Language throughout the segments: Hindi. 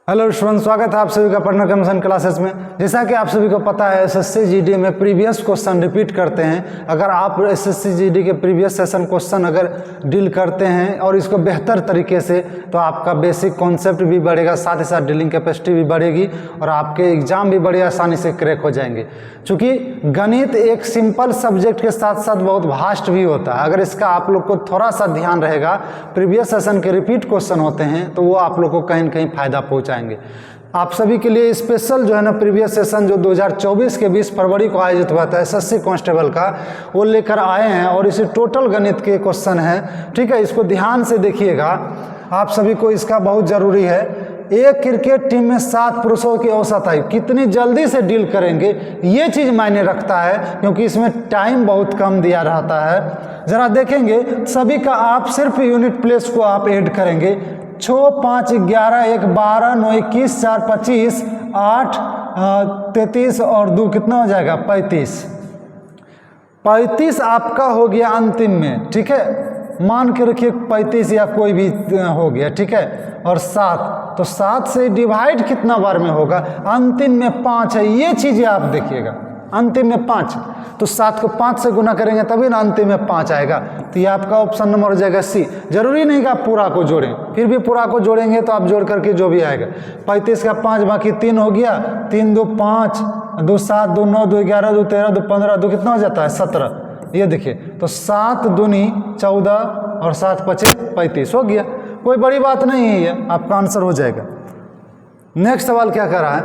हेलो स्टूडेंट, स्वागत है आप सभी का पढ़ना कमीशन क्लासेस में। जैसा कि आप सभी को पता है एसएससी जीडी में प्रीवियस क्वेश्चन रिपीट करते हैं। अगर आप एसएससी जीडी के प्रीवियस सेशन क्वेश्चन अगर डील करते हैं और इसको बेहतर तरीके से, तो आपका बेसिक कॉन्सेप्ट भी बढ़ेगा, साथ ही साथ डीलिंग कैपेसिटी भी बढ़ेगी और आपके एग्जाम भी बड़ी आसानी से क्रैक हो जाएंगे। चूँकि गणित एक सिंपल सब्जेक्ट के साथ साथ बहुत वास्ट भी होता है। अगर इसका आप लोग को थोड़ा सा ध्यान रहेगा, प्रीवियस सेशन के रिपीट क्वेश्चन होते हैं तो वो आप लोग को कहीं न कहीं फ़ायदा पहुँचाएंगे। आप सभी के लिए स्पेशल जो है ना प्रीवियस सेशन जो 2024 के 20 फरवरी को आयोजित हुआ था एसएससी कांस्टेबल का, वो लेकर आए हैं और इसे टोटल गणित के क्वेश्चन हैं। ठीक है, इसको ध्यान से देखिएगा, आप सभी को इसका बहुत ज़रूरी है। एक क्रिकेट टीम में 7 पुरुषों की औसत है, कितनी जल्दी से डील करेंगे ये चीज़ मायने रखता है, क्योंकि इसमें टाइम बहुत कम दिया रहता है। ज़रा देखेंगे सभी का, आप सिर्फ यूनिट प्लेस को आप ऐड करेंगे। 6, 5, 11, 1, 12, 9, 21, 4, 25, 8, 33 और 2 कितना हो जाएगा 35। 35 आपका हो गया अंतिम में। ठीक है, मान के रखिए 35 या कोई भी हो गया। ठीक है, और 7, तो 7 से डिवाइड कितना बार में होगा, अंतिम में 5 है। ये चीज़ें आप देखिएगा, अंतिम में 5, तो 7 को 5 से गुना करेंगे तभी ना अंतिम में 5 आएगा। तो ये आपका ऑप्शन नंबर हो जाएगा सी। जरूरी नहीं कि आप पूरा को जोड़ें, फिर भी पूरा को जोड़ेंगे तो आप जोड़ करके जो भी आएगा। 35 का 5 बाकी 3 हो गया, 3 2 5, 2 7, 2 9, 2 11, 2 13, 2 15, 2 कितना हो जाता है 17। ये देखिए, तो 7 दूनी 14 और 7 5 35 हो गया। कोई बड़ी बात नहीं है, ये आपका आंसर हो जाएगा। नेक्स्ट सवाल क्या कर रहा है,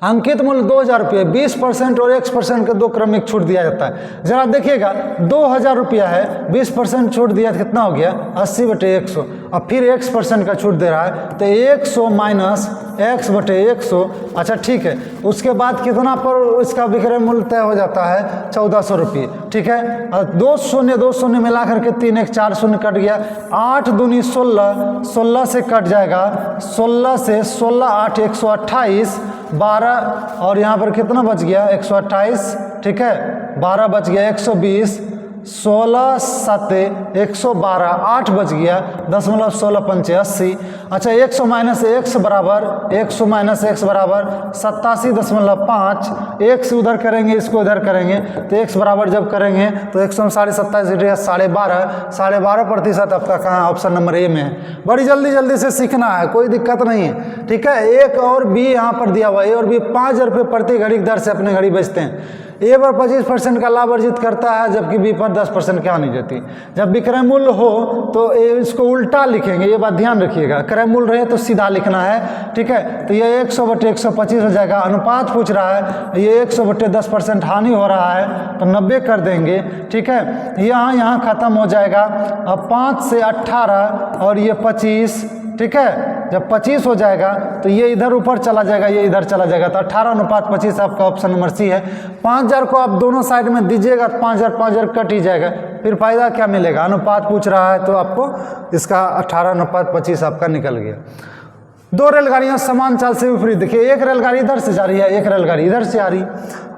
अंकित मूल्य 2000 रुपये, 20% और X% के 2 क्रमिक छूट दिया जाता है। जरा देखिएगा 2000 रुपया है, 20% छूट दिया तो कितना हो गया 80/100, और फिर X% का छूट दे रहा है तो 100 माइनस X/100। अच्छा ठीक है, उसके बाद कितना पर इसका विक्रय मूल्य तय हो जाता है 1400 रुपये। ठीक है, और 2 शून्य मिला करके 3 1 4 शून्य कट गया। 8 दूनी 16, 16 से कट जाएगा, 16 से 16 8 128, 12 और यहाँ पर कितना बच गया 128। ठीक है, 12 बच गया 120, 16 7 112, 8 बच गया 10.16 5 80। अच्छा 100 माइनस एक्स बराबर 87.5। एक्स उधर करेंगे, इसको उधर करेंगे तो एक्स बराबर जब करेंगे तो 100 में 27.5 12.5% आपका कहाँ ऑप्शन नंबर ए में है। बड़ी जल्दी से सीखना है, कोई दिक्कत नहीं है। ठीक है, एक और बी यहाँ पर दिया हुआ है। ए और बी 5000 रुपये प्रति घड़ी की दर से अपने घड़ी बेचते हैं। ए पर 25% का लाभ अर्जित करता है, जबकि बी पर 10% क्या नहीं देती। जब विक्रय मूल्य हो तो इसको उल्टा लिखेंगे, ये बात ध्यान रखिएगा। क्रय मूल्य रहे तो सीधा लिखना है। ठीक है, तो ये 100/125 हो जाएगा। अनुपात पूछ रहा है, ये 100/10% हानि हो रहा है तो 90 कर देंगे। ठीक है, यहाँ ख़त्म हो जाएगा। अब 5 से 18 और ये 25। ठीक है, जब 25 हो जाएगा तो ये इधर ऊपर चला जाएगा, ये इधर चला जाएगा, तो 18:25 आपका ऑप्शन नंबर सी है। 5000 को आप दोनों साइड में दीजिएगा तो 5000 कट ही जाएगा, फिर फायदा क्या मिलेगा। अनुपात पूछ रहा है तो आपको इसका 18:25 आपका निकल गया। 2 रेलगाड़ियां समान चाल से विपरीत, देखिए एक रेलगाड़ी इधर से जा रही है, एक रेलगाड़ी इधर से आ रही।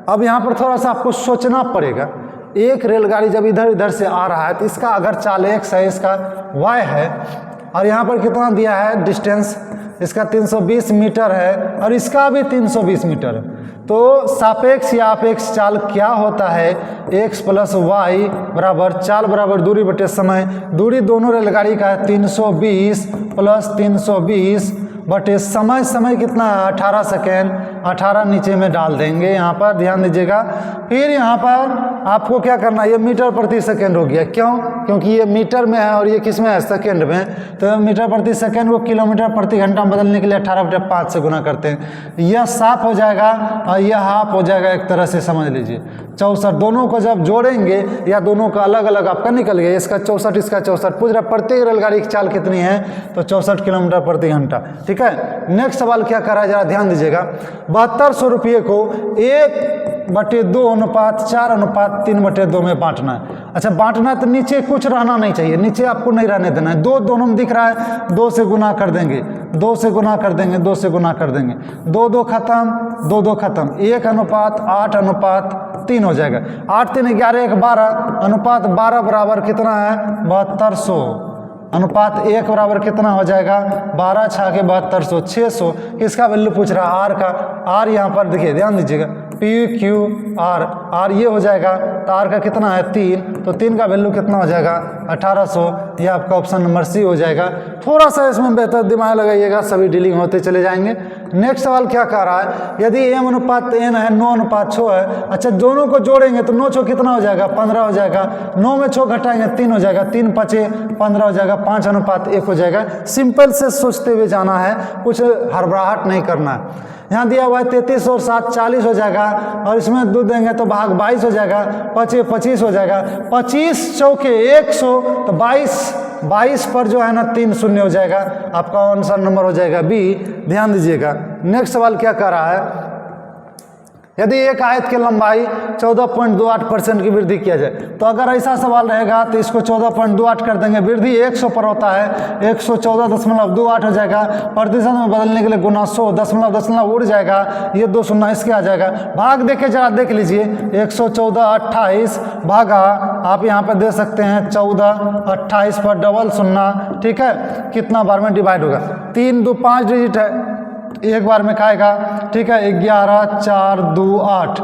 अब यहाँ पर थोड़ा सा आपको सोचना पड़ेगा। एक रेलगाड़ी जब इधर से आ रहा है तो इसका अगर चाल x है, इसका y है, और यहाँ पर कितना दिया है डिस्टेंस, इसका 320 मीटर है और इसका भी 320 मीटर है। तो सापेक्ष या अपेक्ष चाल क्या होता है, x + y बराबर चाल बराबर दूरी बटे समय। दूरी दोनों रेलगाड़ी का है 320 + 320 बटे समय। समय कितना है 18 सेकेंड, 18 नीचे में डाल देंगे, यहाँ पर ध्यान दीजिएगा। फिर यहाँ पर आपको क्या करना है, ये मीटर प्रति सेकेंड हो गया। क्यों? क्योंकि ये मीटर में है और ये किस में है सेकेंड में, तो मीटर प्रति सेकेंड को किलोमीटर प्रति घंटा में बदलने के लिए 18/5 से गुना करते हैं। यह साफ हो जाएगा और यह हाफ हो जाएगा, एक तरह से समझ लीजिए 64। दोनों को जब जोड़ेंगे या दोनों का अलग अलग आपका निकल गया, इसका 64 इसका 64। पूछ रहा प्रत्येक रेलगाड़ी की चाल कितनी है, तो 64 किलोमीटर प्रति घंटा। ठीक है, नेक्स्ट सवाल क्या कर रहा है जरा ध्यान दीजिएगा। 7200 रुपये को 1/2:4:3/2 में बांटना है। अच्छा बांटना है तो नीचे कुछ रहना नहीं चाहिए, नीचे आपको नहीं रहने देना है। 2 दोनों में दिख रहा है, 2 से गुना कर देंगे, 2 से गुना कर देंगे, 2 से गुना कर देंगे, 2 2 खत्म, 2 2 खत्म, 1:8:3 हो जाएगा। 8 3 11 1 12 अनुपात 12 बराबर कितना है 7200। अनुपात 1 बराबर कितना हो जाएगा 12 6 के 7200 600। किसका वैल्यू पूछ रहा है आर का। आर यहाँ पर देखिए ध्यान दीजिएगा पी क्यू आर, आर ये हो जाएगा तो आर का कितना है 3, तो 3 का वैल्यू कितना हो जाएगा 1800। ये आपका ऑप्शन नंबर सी हो जाएगा। थोड़ा सा इसमें बेहतर दिमाग लगाइएगा, सभी डीलिंग होते चले जाएंगे। नेक्स्ट सवाल क्या कह रहा है, यदि m अनुपात n है 9 अनुपात 6 है। अच्छा दोनों को जोड़ेंगे तो 9 6 कितना हो जाएगा 15 हो जाएगा, 9 में 6 घटाएंगे 3 हो जाएगा, 3 5 15 हो जाएगा, 5 अनुपात 1 हो जाएगा। सिंपल से सोचते हुए जाना है, कुछ हड़बड़ाहट नहीं करना है। यहाँ दिया हुआ है 33 और 7 40 हो जाएगा, और इसमें 2 देंगे तो भाग 22 हो जाएगा, 5 25 हो जाएगा, 25 चौके 100 तो 22 पर जो है ना 3 शून्य हो जाएगा। आपका आंसर नंबर हो जाएगा बी। ध्यान दीजिएगा। नेक्स्ट सवाल क्या कर रहा है, यदि एक आयत की लंबाई 14.28% की वृद्धि किया जाए, तो अगर ऐसा सवाल रहेगा तो इसको 14.28 कर देंगे, वृद्धि 100 पर होता है 114.28 हो जाएगा। प्रतिशत में बदलने के लिए गुना 100 दशमलव उड़ जाएगा, ये 2 शून्य इसके आ जाएगा। भाग देखे जरा देख लीजिए 114.28 भागा आप यहाँ पर दे सकते हैं 14, 28 पर डबल शून्य, ठीक है, कितना बार में डिवाइड होगा 3 2 5 डिजिट है, एक बार में खाएगा, ठीक है, 11 4 2 8,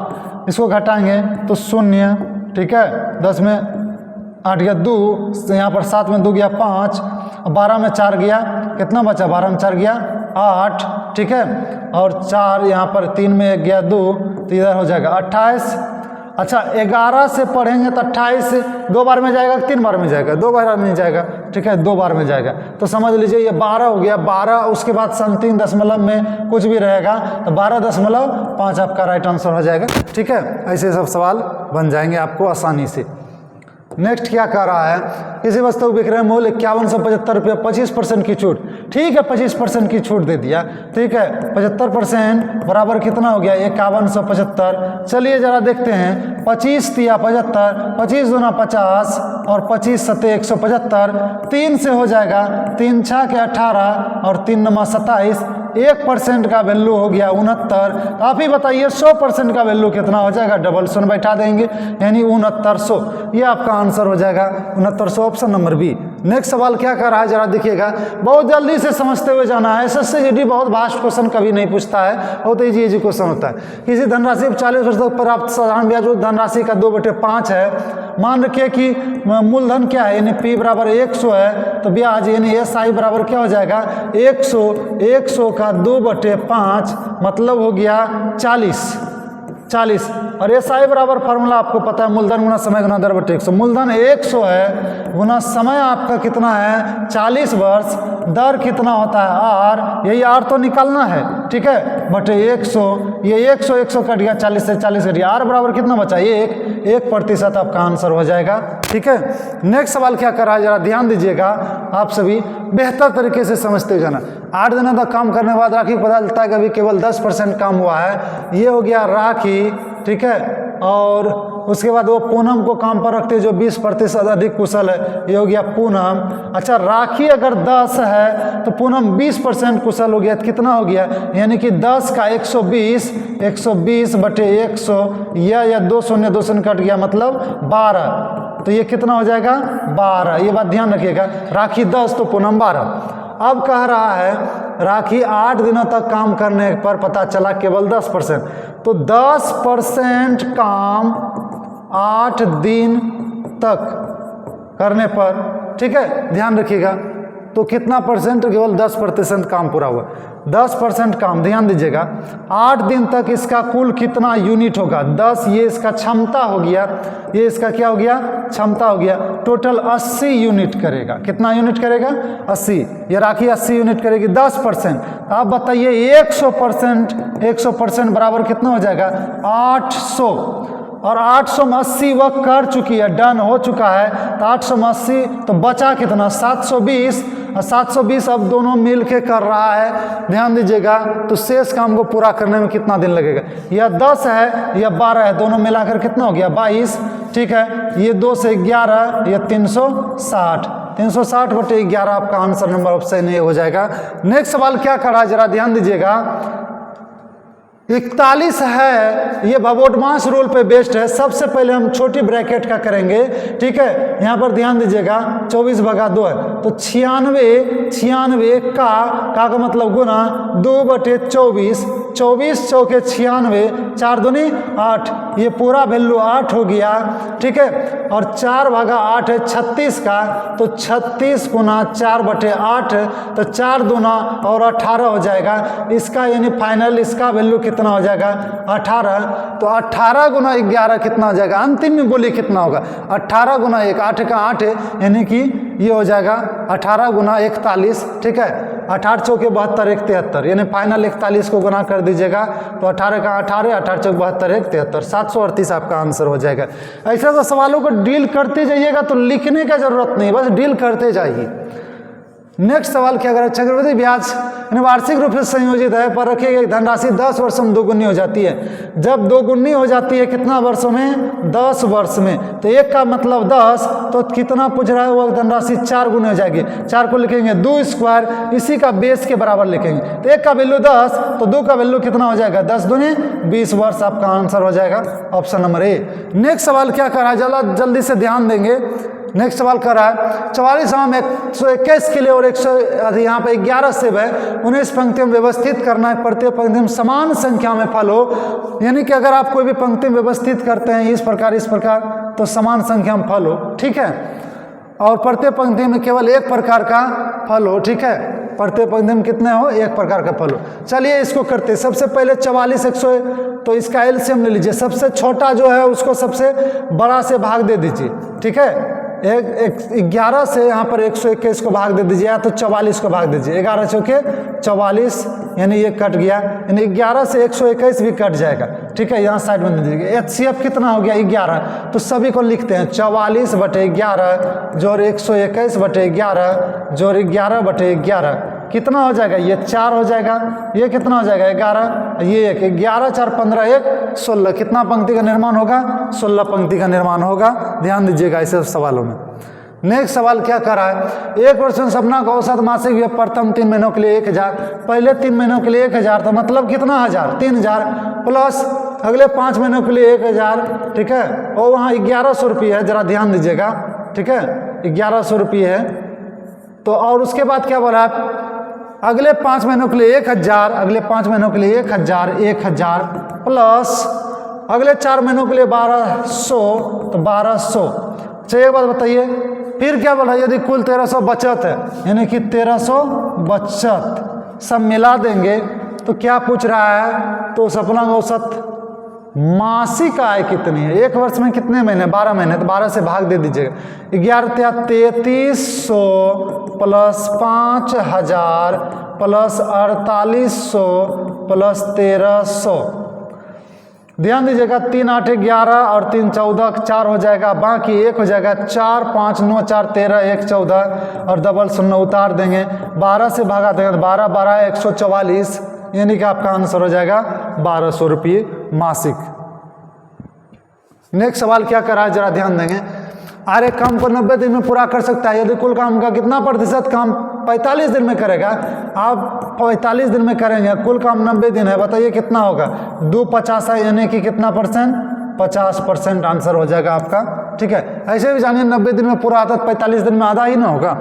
इसको घटाएंगे तो 0, ठीक है, 10 में 8 गया 2, यहाँ पर 7 में 2 गया 5, 12 में 4 गया, कितना बचा 12 में 4 गया 8, ठीक है, और 4 यहाँ पर 3 में 1 गया 2, तो इधर हो जाएगा 28। अच्छा 11 से पढ़ेंगे तो 28 2 बार में जाएगा, 3 बार में जाएगा, 2 बार में जाएगा, ठीक है, 2 बार में जाएगा, तो समझ लीजिए ये 12 हो गया। 12 उसके बाद 3 दशमलव में कुछ भी रहेगा तो 12.5 आपका राइट आंसर हो जाएगा, ठीक है। ऐसे सब सवाल बन जाएंगे आपको आसानी से। नेक्स्ट क्या कह रहा है, किसी वस्तु विक्रय मूल्य 5175 रुपये 25% की छूट, ठीक है 25% की छूट दे दिया, ठीक है, 75% बराबर कितना हो गया 5175। चलिए जरा देखते हैं, 25 तिया 75, 25 दूना 50 और 25 सत्ते 175, 3 से हो जाएगा, 3 6 के 18 और 3 9 27, 1% का वैल्यू हो गया 69। आप ही बताइए 100% का वैल्यू कितना हो जाएगा, डबल शून्य बैठा देंगे यानी 6900, ये आपका आंसर हो जाएगा 6900, ऑप्शन नंबर बी। नेक्स्ट सवाल क्या कर रहा है जरा देखिएगा, बहुत जल्दी से समझते हुए जाना है। SSCGD बहुत वास्ट क्वेश्चन कभी नहीं पूछता है, बहुत इजी क्वेश्चन होता है। किसी धनराशि 40 वर्ष तक प्राप्त साधारण ब्याज धनराशि का 2/5 है। मान रखिए कि मूलधन क्या है यानी P बराबर 100 है, तो ब्याज यानी SI बराबर क्या हो जाएगा 100 का 2/5 मतलब हो गया 40 और SI बराबर फार्मूला आपको पता है, मूलधन गुना समय गुना दर बटे 100। मूलधन 100 है गुना समय आपका कितना है 40 वर्ष, दर कितना होता है R, यही R तो निकालना है, ठीक है, बटे 100, ये 100 कट गया, 40 से 40 कट गया, R बराबर कितना बचा 1% आपका आंसर हो जाएगा, ठीक है। नेक्स्ट सवाल क्या कर रहा है जरा ध्यान दीजिएगा, आप सभी बेहतर तरीके से समझते जाना। 8 दिनों तक काम करने के बाद राखी पता चलता है कि अभी केवल 10% काम हुआ है, ये हो गया राखी, ठीक है, और उसके बाद वो पूनम को काम पर रखते जो 20% अधिक कुशल है, ये हो गया पूनम। अच्छा राखी अगर 10 है तो पूनम 20% कुशल हो गया, तो कितना हो गया यानी कि 10 का 120 बटे 100, या 2 शून्य कट गया मतलब 12, तो ये कितना हो जाएगा 12। ये बात ध्यान रखिएगा, राखी 10 तो पूनम 12। अब कह रहा है राखी 8 दिनों तक काम करने पर पता चला केवल 10%, तो 10% काम 8 दिन तक करने पर, ठीक है, ध्यान रखिएगा, तो कितना परसेंट, केवल 10% काम पूरा हुआ। 10% काम, ध्यान दीजिएगा, 8 दिन तक इसका कुल कितना यूनिट होगा 10, ये इसका क्षमता हो गया, ये इसका क्या हो गया क्षमता हो गया, टोटल 80 यूनिट करेगा। कितना यूनिट करेगा 80, ये राखी 80 यूनिट करेगी। 10% आप बताइए 100% बराबर कितना हो जाएगा 800, और 800 में 80 वह कर चुकी है, डन हो चुका है, तो 800 में 80 तो बचा कितना 720, और 720 अब दोनों मिल के कर रहा है, ध्यान दीजिएगा, तो शेष काम को पूरा करने में कितना दिन लगेगा, यह 10 है या 12 है, दोनों मिलाकर कितना हो गया 22, ठीक है, ये 2 से 11, यह 360 बटे 11 आपका आंसर नंबर ऑप्शन ए हो जाएगा। नेक्स्ट सवाल क्या कर रहा है जरा ध्यान दीजिएगा, 41 है, ये बबोडमास रूल पे बेस्ड है। सबसे पहले हम छोटी ब्रैकेट का करेंगे, ठीक है। यहाँ पर ध्यान दीजिएगा 24/2 है, तो 96 का मतलब गुना 2/24, 24 चौके 96, 4 दूनी 8, ये पूरा वैल्यू 8 हो गया, ठीक है। और 4/8 है 36 का, तो 36 गुना 4/8, तो 4 दूना और 18 हो जाएगा। इसका यानी फाइनल इसका वैल्यू कितना हो जाएगा 18, तो 18 गुना 11 कितना हो जाएगा, अंतिम में बोली कितना होगा 18 गुना 1, 8 का 8 है, यानी कि ये हो जाएगा 18 गुना 41, ठीक है। 18 चौके 72, 1 73, यानी फाइनल 41 को गुना कर दीजिएगा, तो 18 का 18, 18 चौके 72, 1 73, 738 आपका आंसर हो जाएगा। ऐसे तो सवालों को डील करते जाइएगा, तो लिखने का जरूरत नहीं, बस डील करते जाइए। नेक्स्ट सवाल क्या करें, चक्रवृद्धि ब्याज वार्षिक रूप से संयोजित है पर रखी गई धनराशि 10 वर्षों में दोगुनी हो जाती है। जब दोगुनी हो जाती है कितना वर्षों में, 10 वर्ष में, तो 1 का मतलब 10, तो कितना पूछ रहा है वो धनराशि 4 गुनी हो जाएगी। 4 को लिखेंगे 2 स्क्वायर, इसी का बेस के बराबर लिखेंगे, तो 1 का वैल्यू 10, तो 2 का वैल्यू कितना हो जाएगा 10 दूनी 20 वर्ष, आपका आंसर हो जाएगा ऑप्शन नंबर ए। नेक्स्ट सवाल क्या कर रहा है, जल्दी से ध्यान देंगे। नेक्स्ट सवाल कर रहा है 44 में 121 के लिए और 100 यहाँ पे 11 सेब है, 19 पंक्तियों में व्यवस्थित करना है, प्रत्येक पंक्ति में समान संख्या में फल हो। यानी कि अगर आप कोई भी पंक्ति में व्यवस्थित करते हैं इस प्रकार, तो समान संख्या में फल हो, ठीक है। और प्रत्येक पंक्ति में केवल एक प्रकार का फल हो, ठीक है। प्रत्येक पंक्ति में कितने हो, एक प्रकार का फल हो। चलिए इसको करते हैं। सबसे पहले 44 100, तो इसका एलसीएम ले लीजिए। सबसे छोटा जो है उसको सबसे बड़ा से भाग दे दीजिए, ठीक है। 11 से यहाँ पर 121 को भाग दे दीजिए, या तो 44 को भाग दीजिए। 11 चौके 44, यानी ये कट गया, यानी 11 से 121 भी कट जाएगा, ठीक है। यहाँ साइड में दे दीजिए। HCF कितना हो गया 11, तो सभी को लिखते हैं 44/11 जोड़ 121/11 जोड़ 11/11 कितना हो जाएगा, ये 4 हो जाएगा। ये कितना हो जाएगा 11, ये 1, 11 4 15 1 16, कितना पंक्ति का निर्माण होगा 16 पंक्ति का निर्माण होगा। ध्यान दीजिएगा ऐसे सवालों में। नेक्स्ट सवाल क्या कर रहा है, 1 वर्ष में सपना का औसत मासिक व्यय प्रथम 3 महीनों के लिए 1000, पहले 3 महीनों के लिए 1000, तो मतलब कितना 1000 3000 प्लस अगले 5 महीनों के लिए 1000, ठीक है। और वहाँ 1100 रुपये है, जरा ध्यान दीजिएगा, ठीक है। 1100 रुपये है, तो और उसके बाद क्या बोला है, अगले 5 महीनों के लिए 1000, अगले 5 महीनों के लिए 1000 प्लस अगले 4 महीनों के लिए 1200, तो 1200। चलिए एक बात बताइए, फिर क्या बोला, यदि कुल 1300 बचत है, यानी कि 1300 बचत सब मिला देंगे तो क्या पूछ रहा है, तो सपना का औसत मासिक आय कितनी है। 1 वर्ष में कितने महीने, 12 महीने, तो 12 से भाग दे दीजिएगा। 11 3300 प्लस 5000 प्लस 4800 प्लस 1300। ध्यान दीजिएगा 3 8 11 और 3 14, 4 हो जाएगा, बाकी 1 हो जाएगा। 4 5 9 4 13 1 14 और डबल 0 उतार देंगे, 12 से भागा देंगे, 12 12 144, यानी कि आपका आंसर हो जाएगा 1200 रुपये मासिक। नेक्स्ट सवाल क्या करा है, जरा ध्यान देंगे। अरे काम को 90 दिन में पूरा कर सकता है यदि कुल काम का कितना प्रतिशत काम 45 दिन में करेगा। आप 45 दिन में करेंगे, कुल काम 90 दिन है, बताइए कितना होगा, 250 है, यानी कि कितना परसेंट, 50% आंसर हो जाएगा आपका, ठीक है। ऐसे भी जानिए 90 दिन में पूरा आता, 45 दिन में आधा ही ना होगा।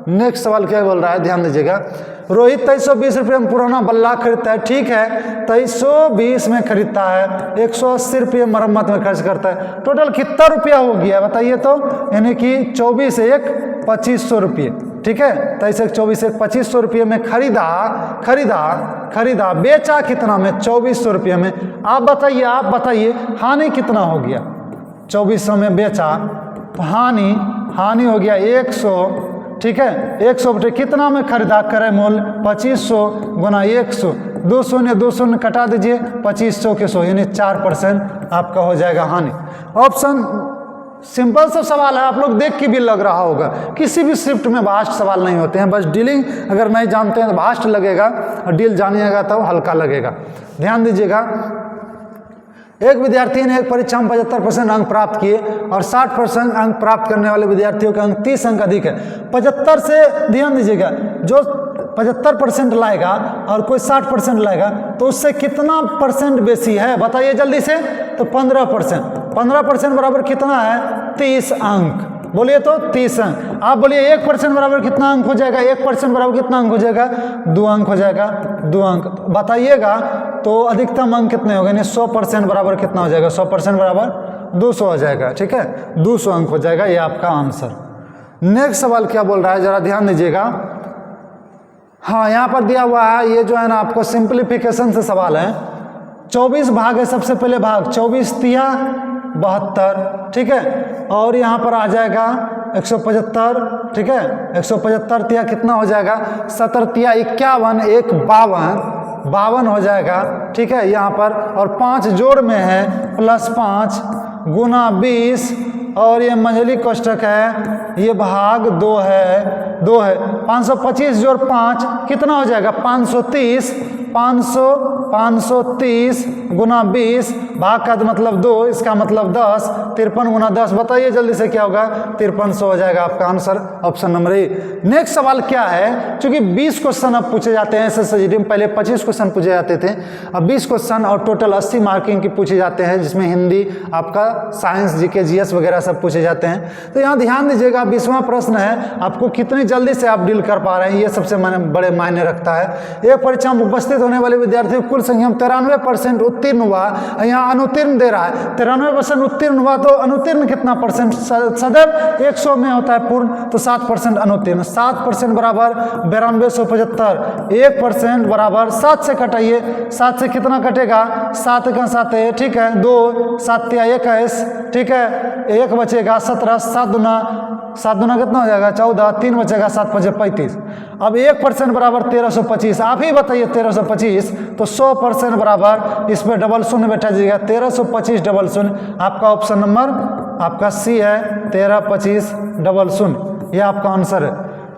नेक्स्ट सवाल क्या बोल रहा है, ध्यान दीजिएगा। रोहित 2320 रुपये में पुराना बल्ला खरीदता है, ठीक है। 2320 में खरीदता है, 180 रुपये मरम्मत में खर्च करता है, टोटल कितना रुपया हो गया बताइए तो, यानी कि 24 1 2500 रुपये, ठीक है। 23 1 24 1 2500 रुपये में खरीदा, बेचा कितना में 2400 रुपये में। आप बताइए हानि कितना हो गया, 2400 में बेचा तो हानि हो गया 100, ठीक है। 100 बटे कितना में खरीदा, करे मूल 2500 गुना 100, 200 ने 200 कटा दीजिए, 2500 के 100, यानी 4% आपका हो जाएगा हानि। ऑप्शन सिंपल सा सवाल है, आप लोग देख के भी लग रहा होगा। किसी भी शिफ्ट में भास्ट सवाल नहीं होते हैं, बस डीलिंग अगर नहीं जानते हैं तो भास्ट लगेगा, और डील जानिएगा तो हल्का लगेगा। ध्यान दीजिएगा, एक विद्यार्थी ने एक परीक्षा में 75% अंक प्राप्त किए और 60% अंक प्राप्त करने वाले विद्यार्थियों का अंक 30 अंक अधिक है। 75 से ध्यान दीजिएगा, जो 75% लाएगा और कोई 60% लाएगा तो उससे कितना परसेंट बेसी है बताइए जल्दी से। तो 15%। 15% बराबर कितना है? 30 अंक। बोलिए तो 30 अंक। आप बोलिए 1% बराबर कितना अंक हो जाएगा? 1% बराबर कितना अंक हो जाएगा? 2 अंक हो जाएगा। 2 अंक बताइएगा तो अधिकतम अंक कितने हो गए? 100% बराबर कितना हो जाएगा? 100% बराबर 200 हो जाएगा। ठीक है, 200 अंक हो जाएगा। ये आपका आंसर। नेक्स्ट सवाल क्या बोल रहा है जरा ध्यान दीजिएगा। हाँ, यहाँ पर दिया हुआ है, ये जो है ना आपको सिंप्लीफिकेशन से सवाल है। 24 भाग है सबसे पहले भाग, 24 तिया 72। ठीक है, और यहाँ पर आ जाएगा 175। ठीक है, 175 तिया कितना हो जाएगा? 70 तिया 51, 1 52 हो जाएगा। ठीक है, यहाँ पर और 5 जोड़ में है +5 गुना 20 और ये मंझली कोष्ठक है, ये भाग 2 है 525 जोड़ 5 कितना हो जाएगा? 530। 530 गुना 20 भाग का मतलब 2, इसका मतलब 10। 53 गुना 10 बताइए जल्दी से क्या होगा? 5300 हो जाएगा आपका answer, option number A. Next सवाल क्या है? क्योंकि 20 क्वेश्चन अब पूछे जाते हैं SSGD में, पहले 25 क्वेश्चन पूछे जाते थे, अब 20 क्वेश्चन और टोटल 80 मार्किंग की पूछे जाते हैं, जिसमें हिंदी आपका साइंस जीके जीएस वगैरह सब पूछे जाते हैं। तो यहाँ ध्यान दीजिएगा, 20वां प्रश्न है, आपको कितनी जल्दी से आप डील कर पा रहे हैं ये सबसे बड़े मायने रखता है। एक परीक्षा में उपस्थित होने वाले विद्यार्थी कुल संख्या 93% उत्तीर्ण हुआ, यहाँ अनुत्तीर्ण दे रहा है। 93% उत्तीर्ण हुआ तो अनुत्तीर्ण कितना परसेंट? सदैव 100 में होता है पूर्ण, तो 7% अनुत्तीर्ण। 7% बराबर 9275। 1% बराबर 7 से कटाइए, 7 से कितना कटेगा? 7 का 7 है। ठीक है, 2 7 या 21। ठीक है, 1 बचेगा 17, 7 दूना कितना हो जाएगा? 14, 3 बचेगा, 7 5 35। अब 1% बराबर 1325। आप ही बताइए 1325, तो 100% बराबर इसमें डबल शून्य बैठा जाएगा, 1325 डबल शून्य। आपका ऑप्शन नंबर आपका सी है, 132500। यह आपका आंसर है।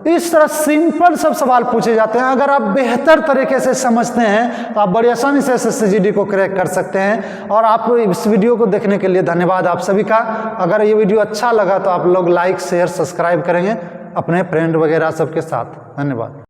इस तरह सिंपल सब सवाल पूछे जाते हैं। अगर आप बेहतर तरीके से समझते हैं तो आप बड़ी आसानी से SSGD को क्रैक कर सकते हैं। और आप इस वीडियो को देखने के लिए धन्यवाद आप सभी का। अगर ये वीडियो अच्छा लगा तो आप लोग लाइक शेयर सब्सक्राइब करेंगे अपने फ्रेंड वगैरह सबके साथ। धन्यवाद।